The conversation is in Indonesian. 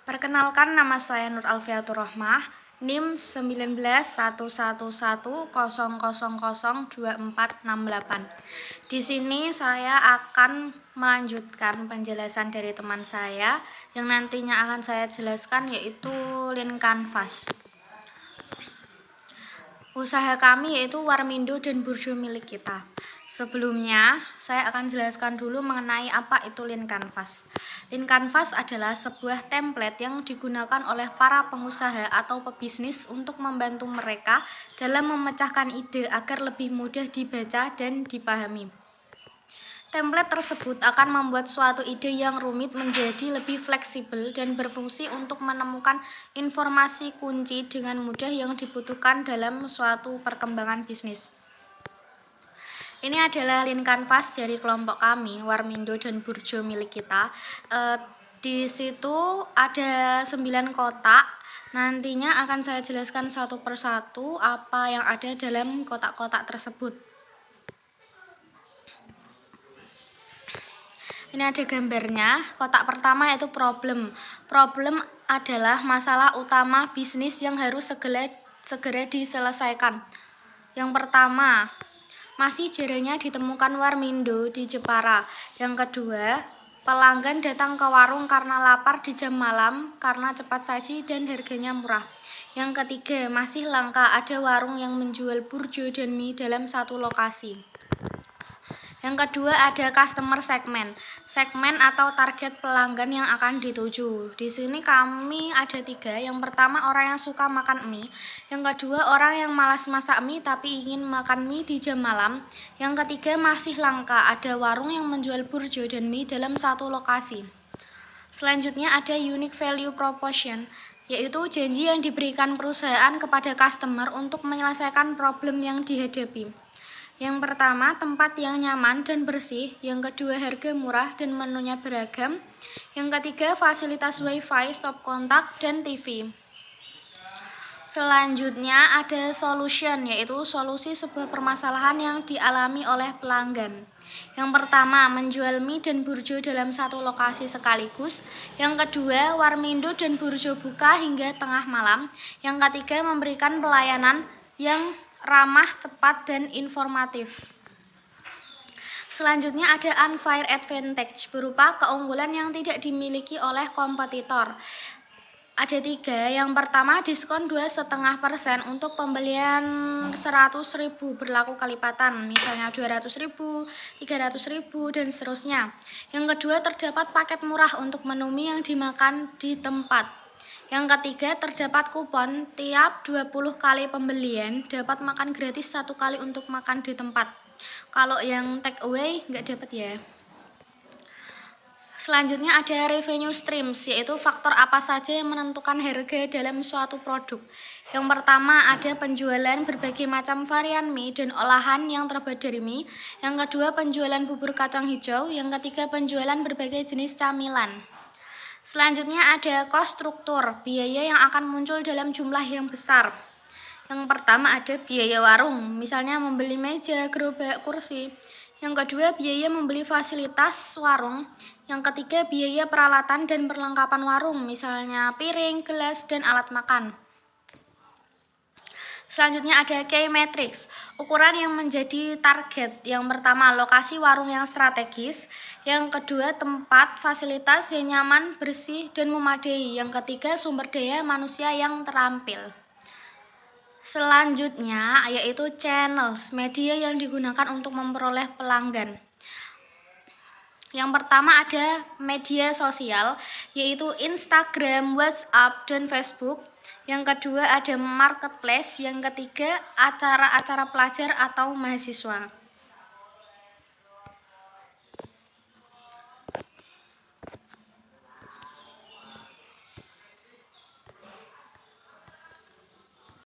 Perkenalkan, nama saya Nur Alfiatur Rohmah, NIM 19111100002468. Di sini saya akan melanjutkan penjelasan dari teman saya yang nantinya akan saya jelaskan, yaitu Lean Canvas. Usaha kami yaitu Warmindo dan Burjo milik kita. Sebelumnya, saya akan jelaskan dulu mengenai apa itu Lean Canvas. Lean Canvas adalah sebuah template yang digunakan oleh para pengusaha atau pebisnis untuk membantu mereka dalam memecahkan ide agar lebih mudah dibaca dan dipahami. Template tersebut akan membuat suatu ide yang rumit menjadi lebih fleksibel dan berfungsi untuk menemukan informasi kunci dengan mudah yang dibutuhkan dalam suatu perkembangan bisnis. Ini adalah Lean Canvas dari kelompok kami, Warmindo dan Burjo milik kita. Di situ ada 9 kotak. Nantinya akan saya jelaskan satu persatu apa yang ada dalam kotak-kotak tersebut. Ini ada gambarnya. Kotak pertama yaitu problem. Problem adalah masalah utama bisnis yang harus segera diselesaikan. Yang pertama, masih jarangnya ditemukan Warmindo di Jepara. Yang kedua, pelanggan datang ke warung karena lapar di jam malam karena cepat saji dan harganya murah. Yang ketiga, masih langka ada warung yang menjual burjo dan mie dalam satu lokasi. Yang kedua ada customer segmen atau target pelanggan yang akan dituju. Di sini kami ada 3. Yang pertama, orang yang suka makan mie. Yang kedua, orang yang malas masak mie tapi ingin makan mie di jam malam. Yang ketiga, masih langka ada warung yang menjual burjo dan mie dalam satu lokasi. Selanjutnya ada unique value proposition, yaitu janji yang diberikan perusahaan kepada customer untuk menyelesaikan problem yang dihadapi. Yang pertama, tempat yang nyaman dan bersih. Yang kedua, harga murah dan menunya beragam. Yang ketiga, fasilitas wifi, stop kontak, dan TV. Selanjutnya ada solution, yaitu solusi sebuah permasalahan yang dialami oleh pelanggan. Yang pertama, menjual mie dan burjo dalam satu lokasi sekaligus. Yang kedua, Warmindo dan Burjo buka hingga tengah malam. Yang ketiga, memberikan pelayanan yang ramah, cepat, dan informatif. Selanjutnya ada unfair advantage, berupa keunggulan yang tidak dimiliki oleh kompetitor. Ada 3. Yang pertama, diskon 2,5% untuk pembelian 100.000 berlaku kelipatan, misalnya 200.000, 300.000, dan seterusnya. Yang kedua, terdapat paket murah untuk menu mie yang dimakan di tempat. Yang ketiga, terdapat kupon tiap 20 kali pembelian dapat makan gratis 1 kali untuk makan di tempat. Kalau yang take away nggak dapat ya. Selanjutnya ada revenue streams, yaitu faktor apa saja yang menentukan harga dalam suatu produk. Yang pertama ada penjualan berbagai macam varian mie dan olahan yang terbuat dari mie. Yang kedua, penjualan bubur kacang hijau. Yang ketiga, penjualan berbagai jenis camilan. Selanjutnya ada cost struktur, biaya yang akan muncul dalam jumlah yang besar. Yang pertama ada biaya warung, misalnya membeli meja, gerobak, kursi. Yang kedua, biaya membeli fasilitas warung. Yang ketiga, biaya peralatan dan perlengkapan warung, misalnya piring, gelas, dan alat makan. Selanjutnya ada key metrics, ukuran yang menjadi target. Yang pertama, lokasi warung yang strategis. Yang kedua, tempat fasilitas yang nyaman, bersih, dan memadai. Yang ketiga, sumber daya manusia yang terampil. Selanjutnya yaitu channels, media yang digunakan untuk memperoleh pelanggan. Yang pertama ada media sosial, yaitu Instagram, WhatsApp, dan Facebook. Yang kedua ada marketplace. Yang ketiga, acara-acara pelajar atau mahasiswa.